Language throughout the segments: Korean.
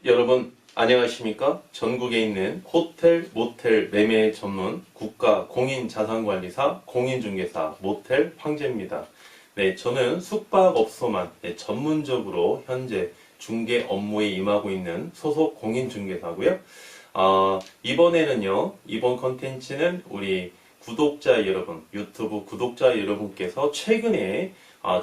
여러분 안녕하십니까? 전국에 있는 호텔, 모텔 매매 전문 국가 공인자산관리사, 공인중개사 모텔 황제입니다. 네, 저는 숙박업소만 전문적으로 현재 중개 업무에 임하고 있는 소속 공인중개사고요. 이번에는요, 이번 컨텐츠는 우리 구독자 여러분, 유튜브 구독자 여러분께서 최근에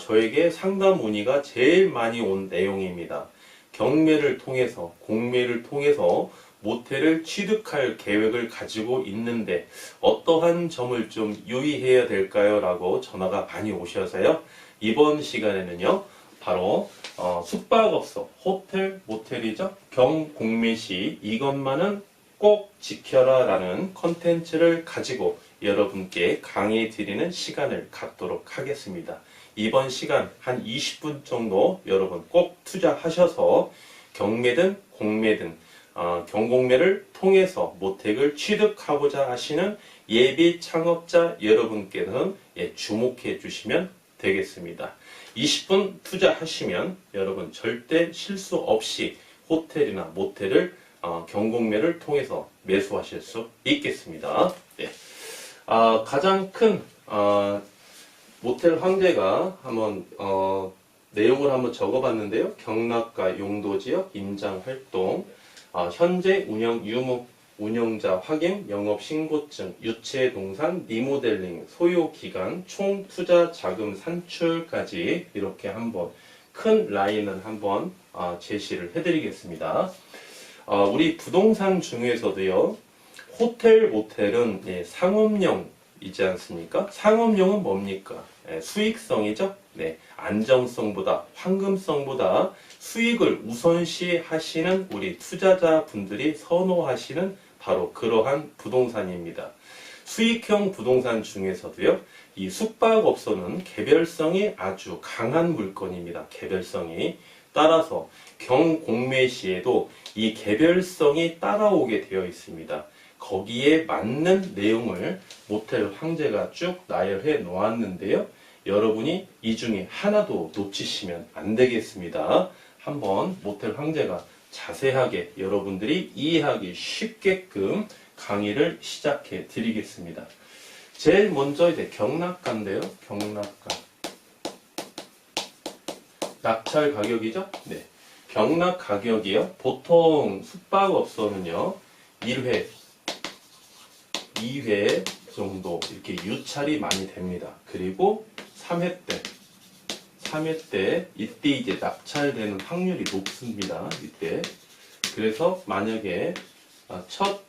저에게 상담 문의가 제일 많이 온 내용입니다. 경매를 통해서, 공매를 통해서 모텔을 취득할 계획을 가지고 있는데 어떠한 점을 좀 유의해야 될까요? 라고 전화가 많이 오셔서요. 이번 시간에는요, 바로 숙박업소, 호텔, 모텔이죠. 경공매 시 이것만은 꼭 지켜라 라는 컨텐츠를 가지고 여러분께 강의해 드리는 시간을 갖도록 하겠습니다. 이번 시간 한 20분 정도 여러분 꼭 투자하셔서 경매든 공매든 경공매를 통해서 모택을 취득하고자 하시는 예비 창업자 여러분께서는 주목해 주시면 되겠습니다. 20분 투자하시면 여러분 절대 실수 없이 호텔이나 모텔을 경공매를 통해서 매수하실 수 있겠습니다. 네. 가장 큰 모텔 황제가 한번 내용을 한번 적어봤는데요. 경락과 용도지역 임장활동, 현재 운영 유무, 운영자 확인, 영업신고증, 유체동산, 리모델링, 소요기간, 총 투자 자금 산출까지 이렇게 한번 큰 라인을 한번 제시를 해드리겠습니다. 우리 부동산 중에서도요, 호텔, 모텔은 상업용이지 않습니까? 상업용은 뭡니까? 수익성이죠? 네, 안정성보다, 황금성보다 수익을 우선시 하시는 우리 투자자분들이 선호하시는 바로 그러한 부동산입니다. 수익형 부동산 중에서도요, 이 숙박업소는 개별성이 아주 강한 물건입니다. 개별성이. 따라서 경공매 시에도 이 개별성이 따라오게 되어 있습니다. 거기에 맞는 내용을 모텔 황제가 쭉 나열해 놓았는데요. 여러분이 이 중에 하나도 놓치시면 안 되겠습니다. 한번 모텔 황제가 자세하게 여러분들이 이해하기 쉽게끔 강의를 시작해 드리겠습니다. 제일 먼저 이제 경락가인데요. 경락가. 낙찰 가격이죠? 네. 경락 가격이요. 보통 숙박업소는요, 1회, 2회 정도 이렇게 유찰이 많이 됩니다. 그리고 3회 때 이때 이제 낙찰되는 확률이 높습니다. 이때. 그래서 만약에 첫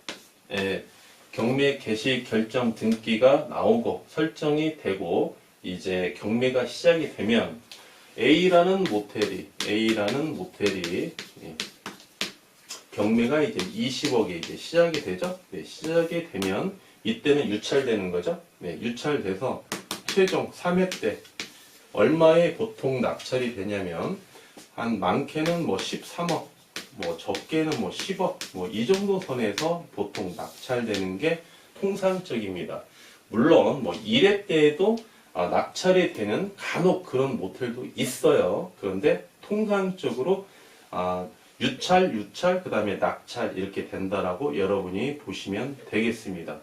경매 개시 결정 등기가 나오고 설정이 되고 이제 경매가 시작이 되면 A라는 모텔이 경매가 이제 20억에 이제 시작이 되죠. 네, 시작이 되면 이때는 유찰되는 거죠. 네, 유찰돼서 최종 3회 때 얼마에 보통 낙찰이 되냐면 한 많게는 뭐 13억, 뭐 적게는 뭐 10억, 뭐 이 정도 선에서 보통 낙찰되는 게 통상적입니다. 물론 뭐 1회 때에도 낙찰이 되는 간혹 그런 모텔도 있어요. 그런데 통상적으로 유찰, 그 다음에 낙찰 이렇게 된다라고 여러분이 보시면 되겠습니다.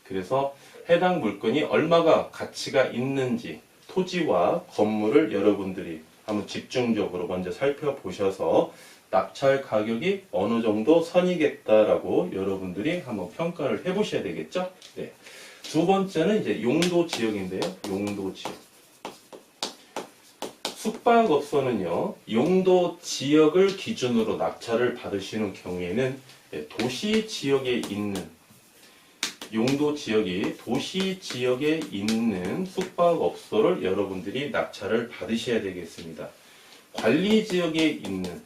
그래서 해당 물건이 얼마가 가치가 있는지 토지와 건물을 여러분들이 한번 집중적으로 먼저 살펴보셔서 낙찰 가격이 어느 정도 선이겠다라고 여러분들이 한번 평가를 해보셔야 되겠죠? 네. 두 번째는 이제 용도 지역인데요. 용도 지역. 숙박업소는요, 용도 지역을 기준으로 낙찰을 받으시는 경우에는 도시 지역에 있는 용도 지역이 도시 지역에 있는 숙박업소를 여러분들이 낙찰을 받으셔야 되겠습니다. 관리 지역에 있는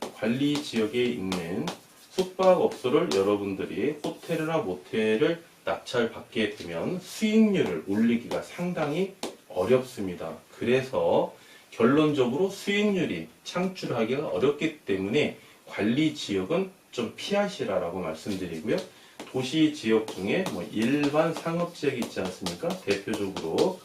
숙박업소를 여러분들이 호텔이나 모텔을 낙찰받게 되면 수익률을 올리기가 상당히 어렵습니다. 그래서 결론적으로 수익률이 창출하기가 어렵기 때문에 관리 지역은 좀 피하시라라고 말씀드리고요. 도시 지역 중에 뭐 일반 상업 지역이 있지 않습니까? 대표적으로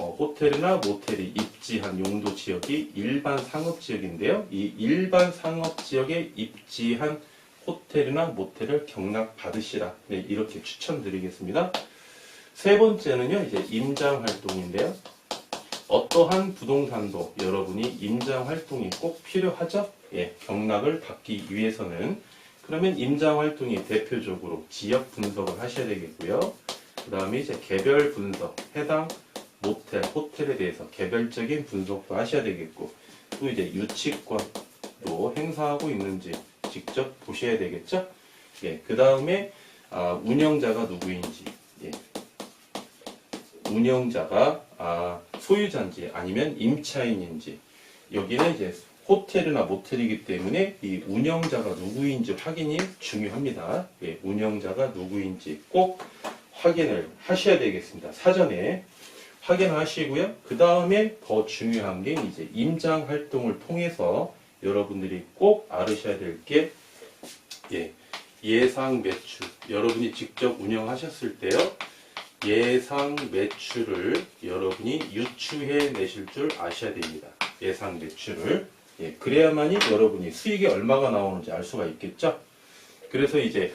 호텔이나 모텔이 입지한 용도 지역이 일반 상업지역인데요. 이 일반 상업지역에 입지한 호텔이나 모텔을 경락 받으시라. 네, 이렇게 추천드리겠습니다. 세 번째는요, 이제 임장 활동인데요. 어떠한 부동산도 여러분이 임장 활동이 꼭 필요하죠? 예, 경락을 받기 위해서는. 그러면 임장 활동이 대표적으로 지역 분석을 하셔야 되겠고요. 그 다음에 이제 개별 분석, 해당 모텔, 호텔에 대해서 개별적인 분석도 하셔야 되겠고, 또 이제 유치권도 행사하고 있는지 직접 보셔야 되겠죠? 예, 그 다음에 운영자가 누구인지, 예, 운영자가 소유자인지 아니면 임차인인지, 여기는 이제 호텔이나 모텔이기 때문에 이 운영자가 누구인지 확인이 중요합니다. 예, 운영자가 누구인지 꼭 확인을 하셔야 되겠습니다. 사전에 확인하시고요. 그 다음에 더 중요한 게 이제 임장 활동을 통해서 여러분들이 꼭 알으셔야 될 게, 예, 예상 매출. 여러분이 직접 운영하셨을 때요, 예상 매출을 여러분이 유추해 내실 줄 아셔야 됩니다. 예상 매출을. 예, 그래야만이 여러분이 수익이 얼마가 나오는지 알 수가 있겠죠. 그래서 이제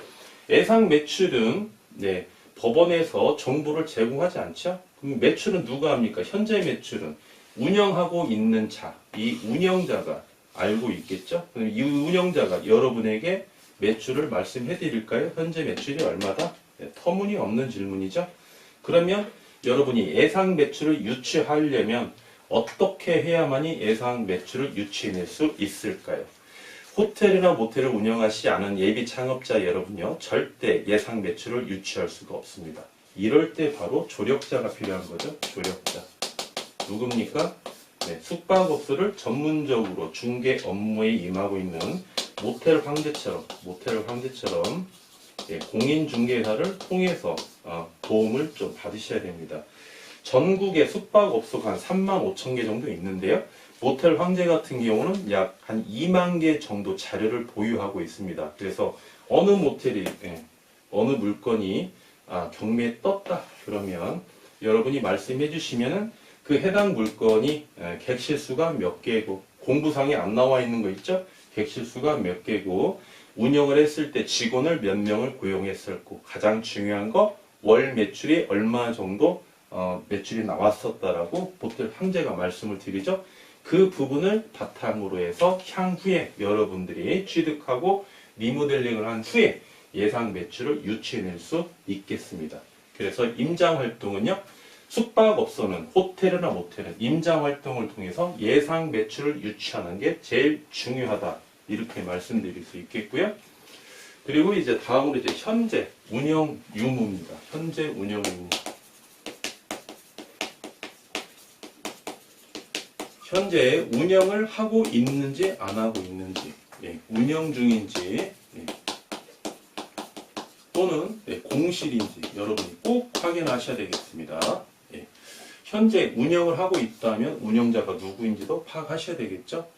예상 매출은, 네, 법원에서 정보를 제공하지 않죠. 그럼 매출은 누가 합니까? 현재 매출은 운영하고 있는 자, 이 운영자가 알고 있겠죠. 그럼 이 운영자가 여러분에게 매출을 말씀해 드릴까요? 현재 매출이 얼마다? 네, 터무니없는 질문이죠. 그러면 여러분이 예상 매출을 유추하려면 어떻게 해야만이 예상 매출을 유추해낼 수 있을까요? 호텔이나 모텔을 운영하시지 않은 예비 창업자 여러분요, 절대 예상 매출을 유추할 수가 없습니다. 이럴 때 바로 조력자가 필요한 거죠. 조력자. 누굽니까? 네, 숙박업소를 전문적으로 중개 업무에 임하고 있는 모텔 황제처럼 예, 공인중개사를 통해서 도움을 좀 받으셔야 됩니다. 전국에 숙박업소가 한 35,000개 정도 있는데요. 모텔 황제 같은 경우는 약 한 2만 개 정도 자료를 보유하고 있습니다. 그래서 어느 모텔이, 예, 어느 물건이 경매에 떴다 그러면 여러분이 말씀해 주시면은 그 해당 물건이 객실수가 몇 개고, 공부상에 안 나와 있는 거 있죠? 객실수가 몇 개고, 운영을 했을 때 직원을 몇 명을 고용했었고, 가장 중요한 거 월 매출이 얼마 정도 매출이 나왔었다라고 모텔 황제가 말씀을 드리죠. 그 부분을 바탕으로 해서 향후에 여러분들이 취득하고 리모델링을 한 후에 예상 매출을 유추해낼 수 있겠습니다. 그래서 임장 활동은요, 숙박업소는 호텔이나 모텔은 임장 활동을 통해서 예상 매출을 유추하는 게 제일 중요하다, 이렇게 말씀드릴 수 있겠고요. 그리고 이제 다음으로 이제 현재 운영 유무입니다. 현재 운영 유무. 현재 운영을 하고 있는지 안 하고 있는지, 예, 운영 중인지, 예, 또는 공실인지 여러분이 꼭 확인하셔야 되겠습니다. 예, 현재 운영을 하고 있다면 운영자가 누구인지도 파악하셔야 되겠죠.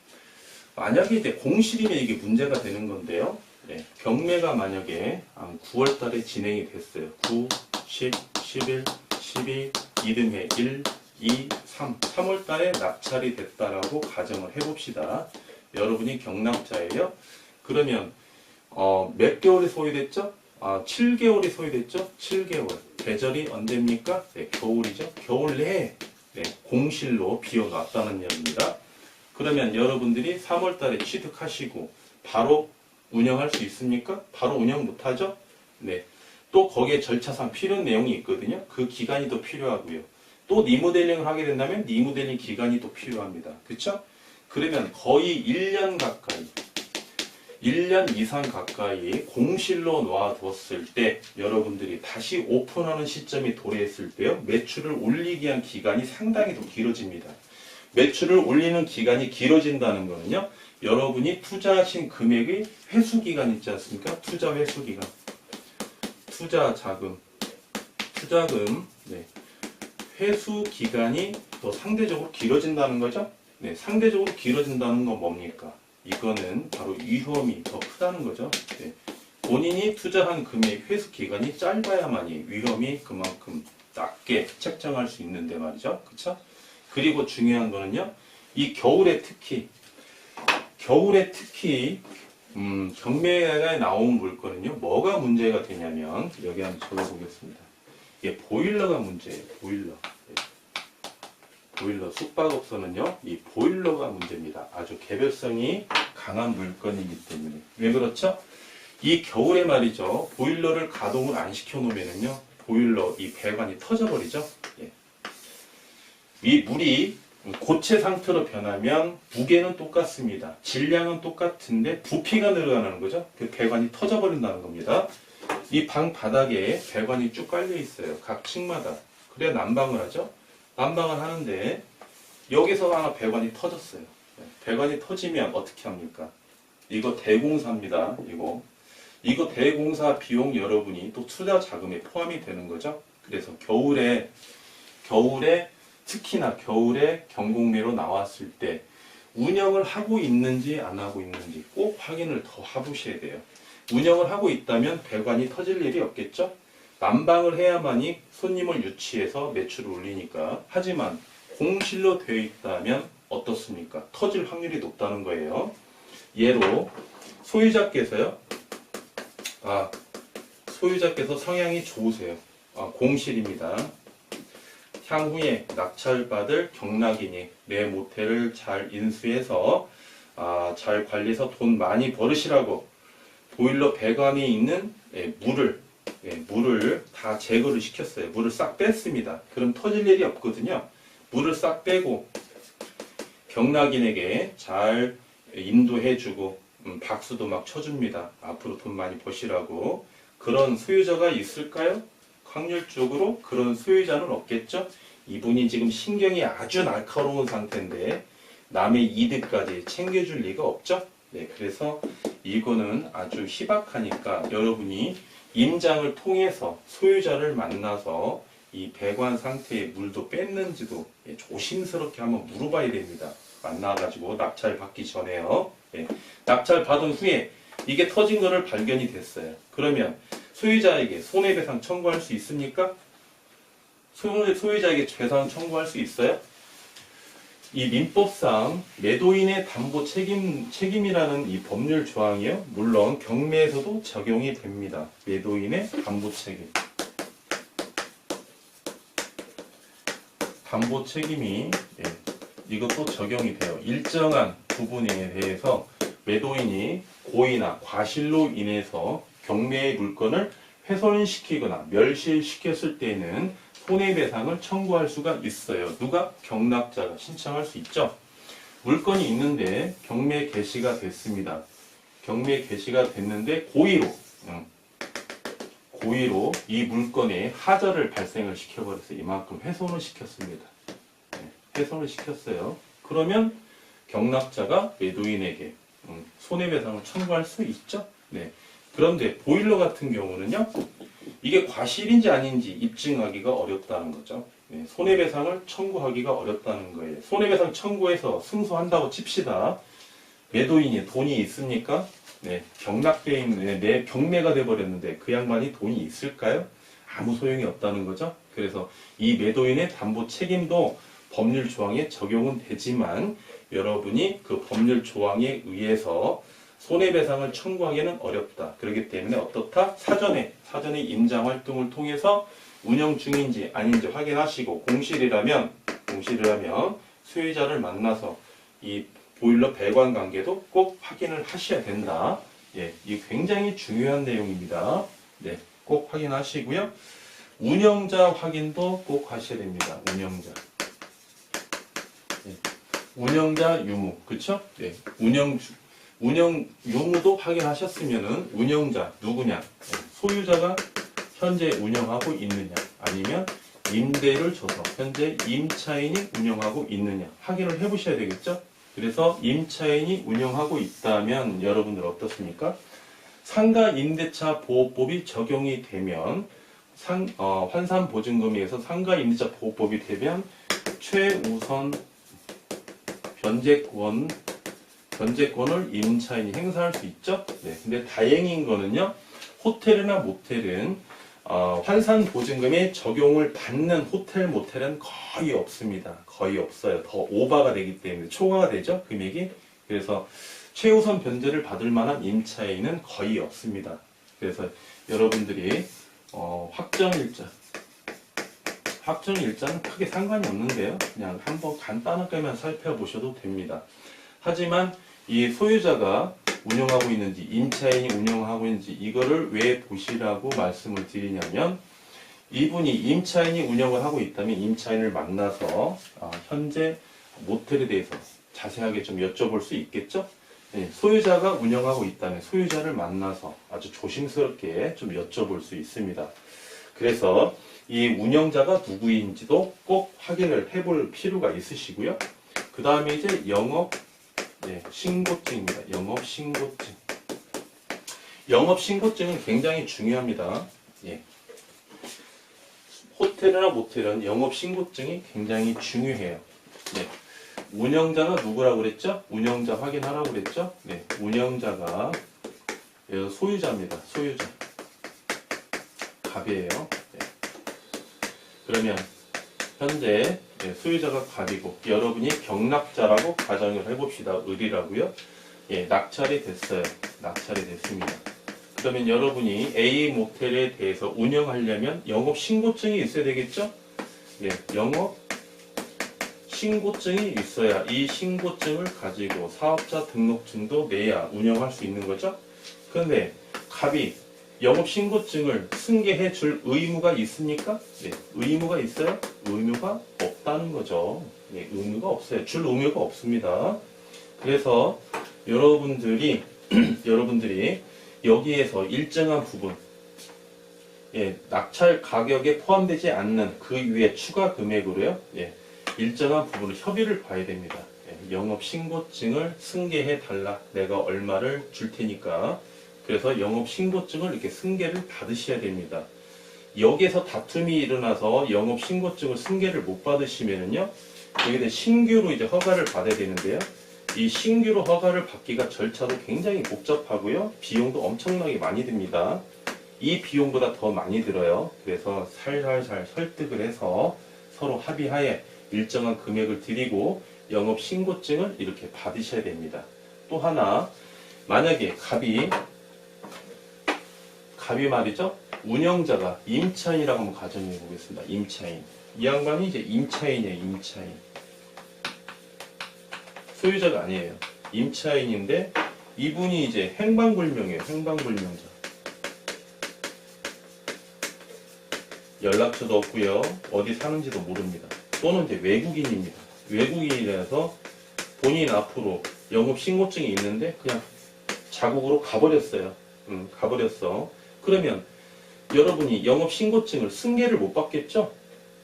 만약에 이제 공실이면 이게 문제가 되는 건데요. 네, 경매가 만약에 9월 달에 진행이 됐어요. 9, 10, 11, 12, 이듬해 1, 2, 3, 3월 달에 낙찰이 됐다라고 가정을 해봅시다. 여러분이 경락자예요. 그러면 몇 개월이 소요됐죠? 7개월이 소요됐죠? 7개월. 계절이 언제입니까? 네, 겨울이죠. 겨울 내에 공실로 비어갔다는 얘기입니다. 그러면 여러분들이 3월 달에 취득하시고 바로 운영할 수 있습니까? 바로 운영 못하죠? 네. 또 거기에 절차상 필요한 내용이 있거든요. 그 기간이 더 필요하고요. 또 리모델링을 하게 된다면 리모델링 기간이 또 필요합니다. 그쵸? 그러면 거의 1년 가까이, 1년 이상 가까이 공실로 놔뒀을 때 여러분들이 다시 오픈하는 시점이 도래했을 때요, 매출을 올리기 위한 기간이 상당히 더 길어집니다. 매출을 올리는 기간이 길어진다는 거는요, 여러분이 투자하신 금액의 회수기간 있지 않습니까? 투자 회수기간. 투자금, 네. 회수기간이 더 상대적으로 길어진다는 거죠? 네, 상대적으로 길어진다는 건 뭡니까? 이거는 바로 위험이 더 크다는 거죠. 네. 본인이 투자한 금액 회수기간이 짧아야만이 위험이 그만큼 낮게 책정할 수 있는데 말이죠. 그쵸? 그리고 중요한 거는요. 이 겨울에 특히 경매에 나온 물건은요. 뭐가 문제가 되냐면 여기 한번 적어보겠습니다. 이게 보일러가 문제예요. 보일러 숙박업소는요. 이 보일러가 문제입니다. 아주 개별성이 강한 물건이기 때문에. 왜 그렇죠? 이 겨울에 말이죠. 보일러를 가동을 안 시켜놓으면요. 보일러 이 배관이 터져버리죠. 예. 이 물이 고체 상태로 변하면 무게는 똑같습니다. 질량은 똑같은데 부피가 늘어나는 거죠. 그 배관이 터져버린다는 겁니다. 이 방 바닥에 배관이 쭉 깔려 있어요. 각 층마다. 그래야 난방을 하죠. 난방을 하는데 여기서 하나 배관이 터졌어요. 배관이 터지면 어떻게 합니까? 이거 대공사입니다. 이거 대공사 비용 여러분이 또 투자 자금에 포함이 되는 거죠. 그래서 겨울에 특히나 겨울에 경공매로 나왔을 때 운영을 하고 있는지 안 하고 있는지 꼭 확인을 더 해보셔야 돼요. 운영을 하고 있다면 배관이 터질 일이 없겠죠. 난방을 해야만이 손님을 유치해서 매출을 올리니까. 하지만 공실로 되어 있다면 어떻습니까? 터질 확률이 높다는 거예요. 예로 소유자께서 성향이 좋으세요. 공실입니다. 향후에 낙찰받을 경락이니 내 모텔을 잘 인수해서 잘 관리해서 돈 많이 벌으시라고 보일러 배관에 있는 물을 다 제거를 시켰어요. 물을 싹 뺐습니다. 그럼 터질 일이 없거든요. 물을 싹 빼고 경락인에게 잘 인도해주고 박수도 막 쳐줍니다. 앞으로 돈 많이 버시라고. 그런 소유자가 있을까요? 확률적으로 그런 소유자는 없겠죠. 이분이 지금 신경이 아주 날카로운 상태인데 남의 이득까지 챙겨줄 리가 없죠. 네, 그래서 이거는 아주 희박하니까 여러분이 임장을 통해서 소유자를 만나서 이 배관 상태의 물도 뺐는지도 조심스럽게 한번 물어봐야 됩니다. 만나가지고 낙찰 받기 전에요. 낙찰 받은 후에 이게 터진 거를 발견이 됐어요. 그러면 소유자에게 손해배상 청구할 수 있습니까? 소유자에게 배상 청구할 수 있어요? 이 민법상 매도인의 담보 책임이라는 이 법률 조항이요. 물론 경매에서도 적용이 됩니다. 매도인의 담보 책임. 담보 책임이 이것도 적용이 돼요. 일정한 부분에 대해서 매도인이 고의나 과실로 인해서 경매의 물건을 훼손시키거나 멸실시켰을 때에는 손해배상을 청구할 수가 있어요. 누가? 경락자가 신청할 수 있죠. 물건이 있는데 경매 개시가 됐습니다. 경매 개시가 됐는데 고의로 이 물건에 하자를 발생을 시켜버렸어요. 이만큼 훼손을 시켰습니다. 훼손을 시켰어요. 그러면 경락자가 매도인에게 손해배상을 청구할 수 있죠. 네. 그런데 보일러 같은 경우는요. 이게 과실인지 아닌지 입증하기가 어렵다는 거죠. 네, 손해배상을 청구하기가 어렵다는 거예요. 손해배상 청구해서 승소한다고 칩시다. 매도인이 돈이 있습니까? 네, 경락돼 있는 경매가 돼버렸는데 그 양반이 돈이 있을까요? 아무 소용이 없다는 거죠. 그래서 이 매도인의 담보 책임도 법률 조항에 적용은 되지만 여러분이 그 법률 조항에 의해서 손해배상을 청구하기는 어렵다. 그렇기 때문에 어떻다? 사전에 임장 활동을 통해서 운영 중인지 아닌지 확인하시고 공실이라면 소유자를 만나서 이 보일러 배관 관계도 꼭 확인을 하셔야 된다. 예, 이게 굉장히 중요한 내용입니다. 네, 꼭 확인하시고요. 운영자 확인도 꼭 하셔야 됩니다. 운영자 유무, 그쵸? 네, 운영 유무도 확인하셨으면은 운영자 누구냐? 소유자가 현재 운영하고 있느냐? 아니면 임대를 줘서 현재 임차인이 운영하고 있느냐? 확인을 해보셔야 되겠죠? 그래서 임차인이 운영하고 있다면 여러분들 어떻습니까? 상가임대차 보호법이 적용이 되면 환산보증금에서 상가임대차 보호법이 되면 최우선 변제권을 임차인이 행사할 수 있죠. 네, 근데 다행인 거는요. 호텔이나 모텔은 환산 보증금에 적용을 받는 호텔, 모텔은 거의 없습니다. 거의 없어요. 더 오버가 되기 때문에 초과가 되죠, 금액이. 그래서 최우선 변제를 받을 만한 임차인은 거의 없습니다. 그래서 여러분들이 확정일자는 크게 상관이 없는데요. 그냥 한번 간단하게만 살펴보셔도 됩니다. 하지만 이 소유자가 운영하고 있는지, 임차인이 운영하고 있는지 이거를 왜 보시라고 말씀을 드리냐면, 이분이 임차인이 운영을 하고 있다면 임차인을 만나서 현재 모텔에 대해서 자세하게 좀 여쭤볼 수 있겠죠? 네, 소유자가 운영하고 있다면 소유자를 만나서 아주 조심스럽게 좀 여쭤볼 수 있습니다. 그래서 이 운영자가 누구인지도 꼭 확인을 해볼 필요가 있으시고요. 그 다음에 이제 영업 신고증입니다. 영업신고증. 영업신고증은 굉장히 중요합니다. 예. 호텔이나 모텔은 영업신고증이 굉장히 중요해요. 네. 운영자가 누구라고 그랬죠? 운영자 확인하라고 그랬죠? 네. 운영자가 소유자입니다. 소유자. 갑이에요. 네. 그러면 현재 소유자가 갑이고 여러분이 경락자라고 가정을 해봅시다. 을이라고요. 예, 낙찰이 됐어요. 낙찰이 됐습니다. 그러면 여러분이 A 모텔에 대해서 운영하려면 영업신고증이 있어야 되겠죠? 예, 영업신고증이 있어야 이 신고증을 가지고 사업자 등록증도 내야 운영할 수 있는 거죠? 그런데 갑이 영업신고증을 승계해 줄 의무가 있습니까? 네, 의무가 있어요? 의무가 없다는 거죠. 네, 의무가 없어요. 줄 의무가 없습니다. 그래서 여러분들이 여기에서 일정한 부분, 낙찰 가격에 포함되지 않는 그 위에 추가 금액으로요, 일정한 부분을 협의를 봐야 됩니다. 영업신고증을 승계해 달라. 내가 얼마를 줄 테니까. 그래서 영업신고증을 이렇게 승계를 받으셔야 됩니다. 여기에서 다툼이 일어나서 영업신고증을 승계를 못 받으시면은요, 여기에 신규로 이제 허가를 받아야 되는데요. 이 신규로 허가를 받기가 절차도 굉장히 복잡하고요. 비용도 엄청나게 많이 듭니다. 이 비용보다 더 많이 들어요. 그래서 살살살 설득을 해서 서로 합의하에 일정한 금액을 드리고 영업신고증을 이렇게 받으셔야 됩니다. 또 하나, 만약에 갑이 말이죠. 운영자가 임차인이라고 한번 가정해 보겠습니다. 임차인. 이 양반이 이제 임차인이에요. 임차인. 소유자가 아니에요. 임차인인데 이분이 이제 행방불명이에요. 행방불명자. 연락처도 없고요. 어디 사는지도 모릅니다. 또는 이제 외국인입니다. 외국인이라서 본인 앞으로 영업신고증이 있는데 그냥 자국으로 가버렸어요. 가버렸어. 그러면 여러분이 영업신고증을 승계를 못 받겠죠?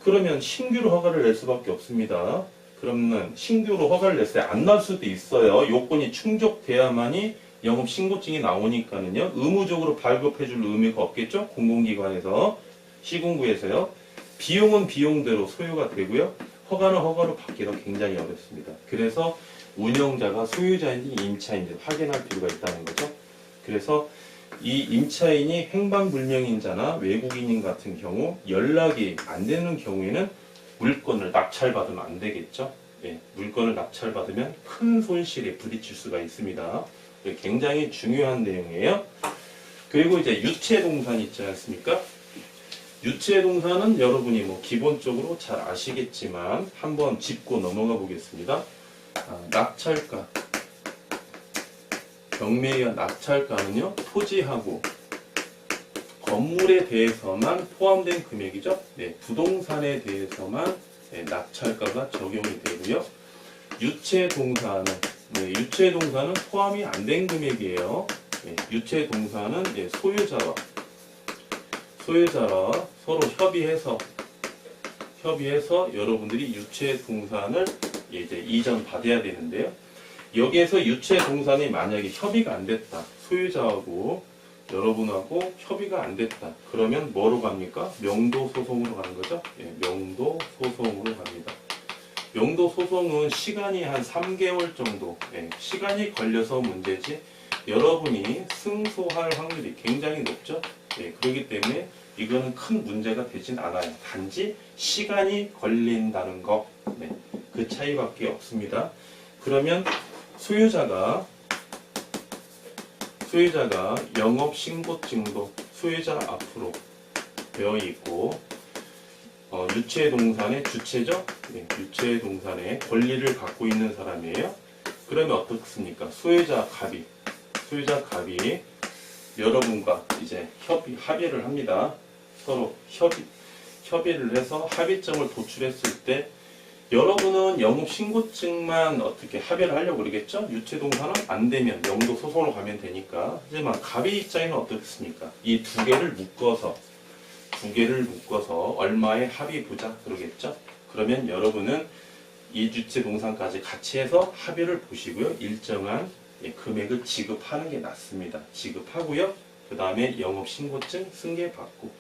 그러면 신규로 허가를 낼 수밖에 없습니다. 그러면 신규로 허가를 냈어요. 안 날 수도 있어요. 요건이 충족돼야만이 영업신고증이 나오니까는요. 의무적으로 발급해 줄 의무가 없겠죠? 공공기관에서, 시군구에서요. 비용은 비용대로 소요가 되고요. 허가는 허가로 받기가 굉장히 어렵습니다. 그래서 운영자가 소유자인지 임차인지 확인할 필요가 있다는 거죠. 그래서 이 임차인이 행방불명인자나 외국인인 같은 경우 연락이 안 되는 경우에는 물건을 낙찰받으면 안 되겠죠. 물건을 낙찰받으면 큰 손실에 부딪힐 수가 있습니다. 굉장히 중요한 내용이에요. 그리고 이제 유체동산 있지 않습니까? 유체동산은 여러분이 뭐 기본적으로 잘 아시겠지만 한번 짚고 넘어가 보겠습니다. 낙찰가. 경매에 의한 낙찰가는요, 토지하고 건물에 대해서만 포함된 금액이죠. 부동산에 대해서만 낙찰가가 적용이 되고요. 유체동산은 포함이 안 된 금액이에요. 유체동산은 소유자와 서로 협의해서 여러분들이 유체동산을 이제 이전 받아야 되는데요. 여기에서 유체동산이 만약에 협의가 안 됐다. 소유자하고 여러분하고 협의가 안 됐다. 그러면 뭐로 갑니까? 명도소송으로 가는 거죠. 명도소송으로 갑니다. 명도소송은 시간이 한 3개월 정도, 시간이 걸려서 문제지 여러분이 승소할 확률이 굉장히 높죠. 그렇기 때문에 이거는 큰 문제가 되진 않아요. 단지 시간이 걸린다는 거, 네, 그 차이밖에 없습니다. 그러면 소유자가 영업신고증도 소유자 앞으로 되어 있고, 유체동산의 주체죠? 네, 유체동산의 권리를 갖고 있는 사람이에요. 그러면 어떻습니까? 소유자 갑이 여러분과 이제 합의를 합니다. 서로 협의를 해서 합의점을 도출했을 때, 여러분은 영업신고증만 어떻게 합의를 하려고 그러겠죠? 유체동산은 안 되면 영도 소송으로 가면 되니까. 하지만 갑의 입장에는 어떻습니까? 이 두 개를 묶어서 얼마에 합의 보자 그러겠죠? 그러면 여러분은 이 유체동산까지 같이 해서 합의를 보시고요. 일정한 금액을 지급하는 게 낫습니다. 지급하고요. 그 다음에 영업신고증 승계받고,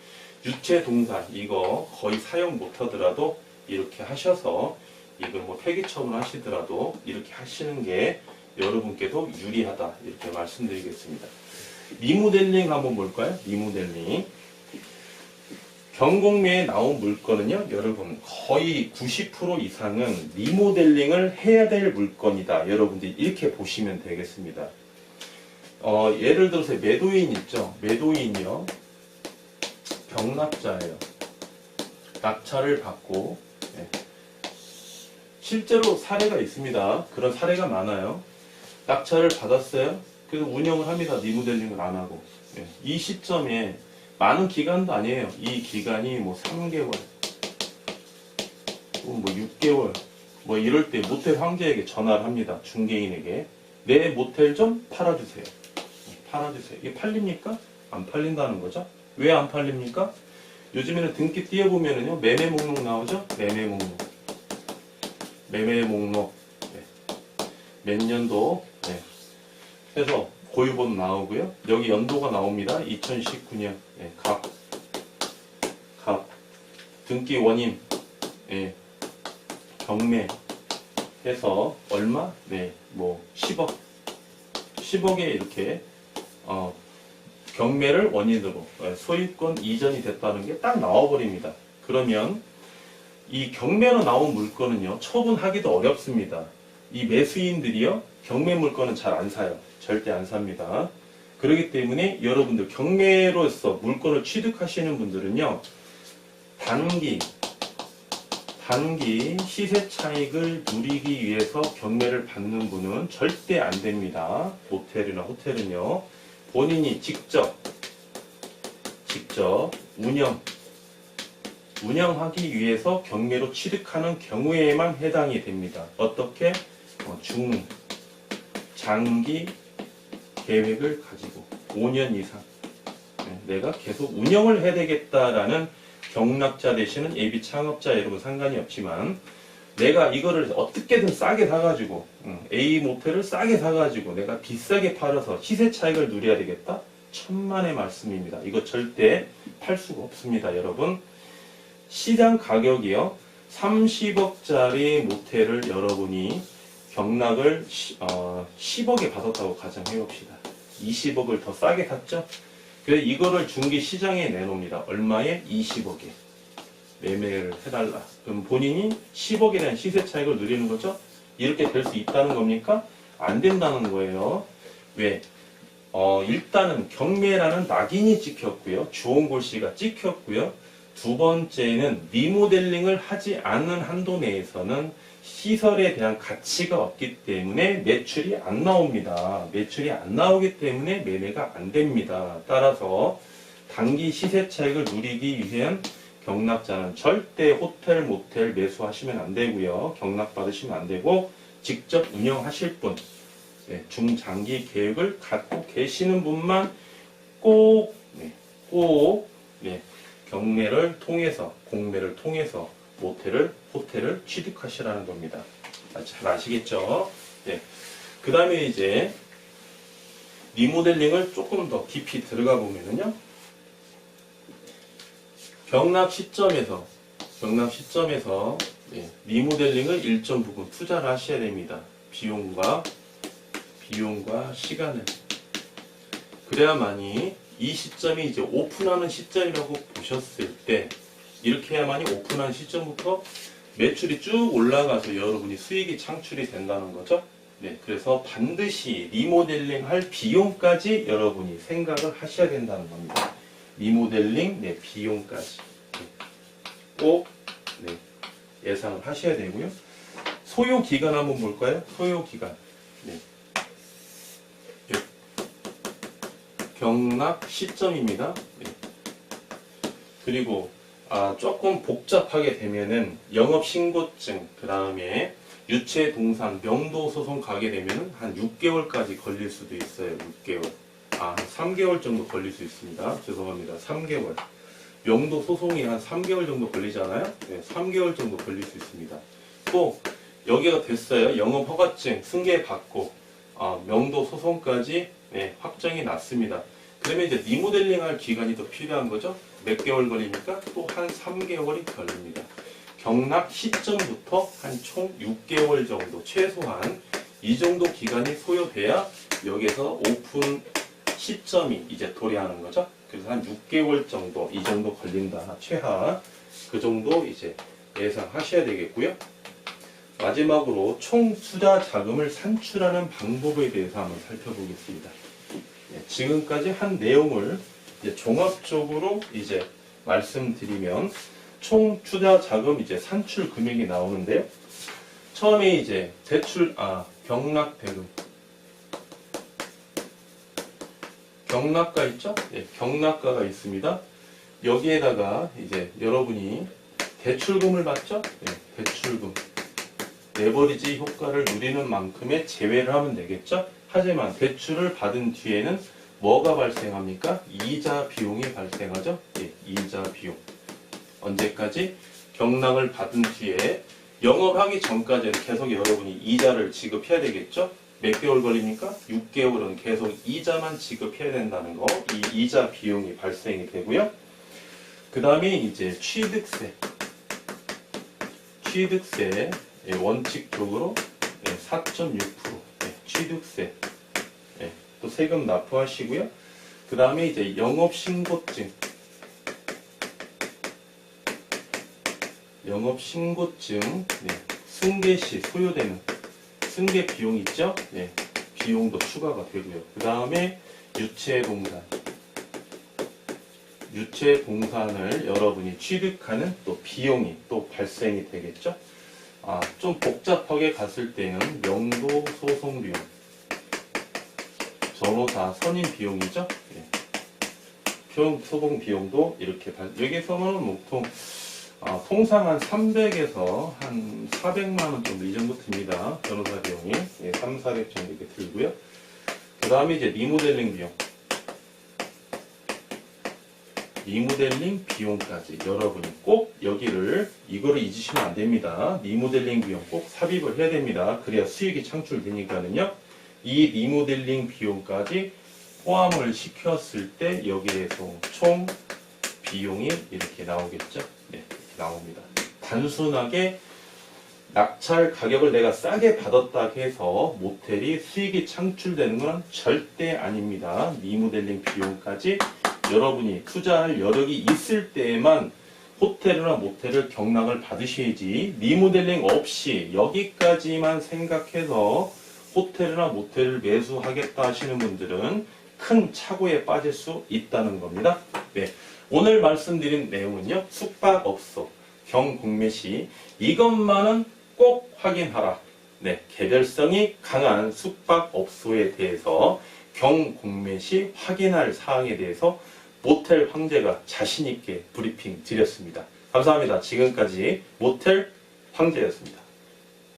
유체동산 이거 거의 사용 못하더라도 이렇게 하셔서, 이걸 뭐 폐기처분 하시더라도 이렇게 하시는 게 여러분께도 유리하다, 이렇게 말씀드리겠습니다. 리모델링 한번 볼까요? 리모델링. 경공매에 나온 물건은요, 여러분 거의 90% 이상은 리모델링을 해야 될 물건이다. 여러분들이 이렇게 보시면 되겠습니다. 예를 들어서 매도인 있죠? 매도인이요, 경납자예요. 낙찰을 받고, 네, 실제로 사례가 있습니다. 그런 사례가 많아요. 낙찰을 받았어요. 그래서 운영을 합니다. 리모델링을 안 하고. 네, 이 시점에 많은 기간도 아니에요. 이 기간이 뭐 3개월, 뭐 6개월, 뭐 이럴 때 모텔 황제에게 전화를 합니다. 중개인에게. 내 모텔 좀 팔아주세요. 팔아주세요. 이게 팔립니까? 안 팔린다는 거죠. 왜 안 팔립니까? 요즘에는 등기 띄워보면은요, 매매 목록 나오죠? 매매 목록. 네. 몇 년도, 네. 해서 고유번호 나오고요. 여기 연도가 나옵니다. 2019년. 네. 갑. 등기 원인. 네. 경매. 해서 얼마? 네. 뭐 10억. 10억에 이렇게, 경매를 원인으로 소유권 이전이 됐다는 게 딱 나와버립니다. 그러면 이 경매로 나온 물건은요, 처분하기도 어렵습니다. 이 매수인들이요, 경매 물건은 잘 안 사요. 절대 안 삽니다. 그렇기 때문에 여러분들 경매로서 물건을 취득하시는 분들은요, 단기 시세 차익을 누리기 위해서 경매를 받는 분은 절대 안 됩니다. 모텔이나 호텔은요, 본인이 직접 운영하기 위해서 경매로 취득하는 경우에만 해당이 됩니다. 어떻게? 장기 계획을 가지고 5년 이상 내가 계속 운영을 해야 되겠다라는 경락자 되시는 예비 창업자 여러분 상관이 없지만, 내가 이거를 어떻게든 싸게 사가지고 A 모텔을 싸게 사가지고 내가 비싸게 팔아서 시세 차익을 누려야 되겠다? 천만의 말씀입니다. 이거 절대 팔 수가 없습니다. 여러분, 시장 가격이요, 30억짜리 모텔을 여러분이 경락을 10억에 받았다고 가정해봅시다. 20억을 더 싸게 샀죠? 그래서 이거를 중기 시장에 내놓습니다. 얼마에? 20억에 매매를 해달라. 그럼 본인이 10억에 대한 시세 차익을 누리는 거죠? 이렇게 될 수 있다는 겁니까? 안 된다는 거예요. 왜? 일단은 경매라는 낙인이 찍혔고요. 좋은 골씨가 찍혔고요. 두 번째는 리모델링을 하지 않는 한도 내에서는 시설에 대한 가치가 없기 때문에 매출이 안 나옵니다. 매출이 안 나오기 때문에 매매가 안 됩니다. 따라서 단기 시세 차익을 누리기 위한 경락자는 절대 호텔, 모텔 매수하시면 안 되고요. 경락 받으시면 안 되고, 직접 운영하실 분, 중장기 계획을 갖고 계시는 분만 꼭 경매를 통해서, 공매를 통해서 호텔을 취득하시라는 겁니다. 잘 아시겠죠? 네. 그 다음에 이제 리모델링을 조금 더 깊이 들어가 보면은요, 경락 시점에서 리모델링을 일정 부분 투자를 하셔야 됩니다. 비용과 시간을. 그래야만이 이 시점이 이제 오픈하는 시점이라고 보셨을 때 이렇게 해야만이 오픈한 시점부터 매출이 쭉 올라가서 여러분이 수익이 창출이 된다는 거죠. 네, 그래서 반드시 리모델링 할 비용까지 여러분이 생각을 하셔야 된다는 겁니다. 리모델링, 네, 비용까지 꼭 네, 예상을 하셔야 되고요. 소요 기간 한번 볼까요? 소요 기간. 네. 경락 시점입니다. 네. 그리고 조금 복잡하게 되면은 영업신고증, 그 다음에 유체동산, 명도소송 가게 되면은 한 6개월까지 걸릴 수도 있어요. 6개월. 한 3개월 정도 걸릴 수 있습니다. 죄송합니다. 3개월. 명도소송이 한 3개월 정도 걸리잖아요. 네, 3개월 정도 걸릴 수 있습니다. 또 여기가 됐어요. 영업허가증 승계받고 명도소송까지 네, 확정이 났습니다. 그러면 이제 리모델링 할 기간이 더 필요한 거죠. 몇 개월 걸리니까 또 한 3개월이 걸립니다. 경락 시점부터 한 총 6개월 정도, 최소한 이 정도 기간이 소요돼야 여기서 오픈 시점이 이제 도래하는 거죠. 그래서 한 6개월 정도, 이 정도 걸린다. 최하. 그 정도 이제 예상하셔야 되겠고요. 마지막으로 총 투자 자금을 산출하는 방법에 대해서 한번 살펴보겠습니다. 지금까지 한 내용을 이제 종합적으로 이제 말씀드리면 총 투자 자금 이제 산출 금액이 나오는데요. 처음에 이제 경락 대금. 경락가 있죠? 네, 경락가가 있습니다. 여기에다가 이제 여러분이 대출금을 받죠? 네, 대출금. 레버리지 효과를 누리는 만큼의 제외를 하면 되겠죠? 하지만 대출을 받은 뒤에는 뭐가 발생합니까? 이자 비용이 발생하죠? 예, 이자 비용. 언제까지? 경락을 받은 뒤에 영업하기 전까지는 계속 여러분이 이자를 지급해야 되겠죠? 몇 개월 걸립니까? 6개월은 계속 이자만 지급해야 된다는 거. 이 이자 비용이 발생이 되고요. 그 다음에 이제 취득세. 취득세. 예, 원칙적으로 4.6% 취득세 또 세금 납부하시고요. 그 다음에 이제 영업신고증 승계시 소요되는 승계 비용 있죠? 네, 비용도 추가가 되고요. 그 다음에 유체동산을 여러분이 취득하는 또 비용이 또 발생이 되겠죠? 좀 복잡하게 갔을 때는 명도 소송 비용, 변호사 선임 비용이죠. 네. 소송 비용도 이렇게 여기서는 통상 한 300에서 한 400만 원 정도 이 정도 듭니다. 변호사 비용이 3, 400 정도 이렇게 들고요. 그 다음에 이제 리모델링 비용. 리모델링 비용까지 여러분이 꼭 이거를 잊으시면 안 됩니다. 리모델링 비용 꼭 삽입을 해야 됩니다. 그래야 수익이 창출되니까는요. 이 리모델링 비용까지 포함을 시켰을 때 여기에서 총 비용이 이렇게 나오겠죠. 네, 이렇게 나옵니다. 단순하게 낙찰 가격을 내가 싸게 받았다 해서 모텔이 수익이 창출되는 건 절대 아닙니다. 리모델링 비용까지 여러분이 투자할 여력이 있을 때에만 호텔이나 모텔을 경락을 받으셔야지, 리모델링 없이 여기까지만 생각해서 호텔이나 모텔을 매수하겠다 하시는 분들은 큰 착오에 빠질 수 있다는 겁니다. 네, 오늘 말씀드린 내용은요, 숙박업소 경공매 시 이것만은 꼭 확인하라. 네, 개별성이 강한 숙박업소에 대해서 경공매 시 확인할 사항에 대해서 모텔 황제가 자신있게 브리핑 드렸습니다. 감사합니다. 지금까지 모텔 황제였습니다.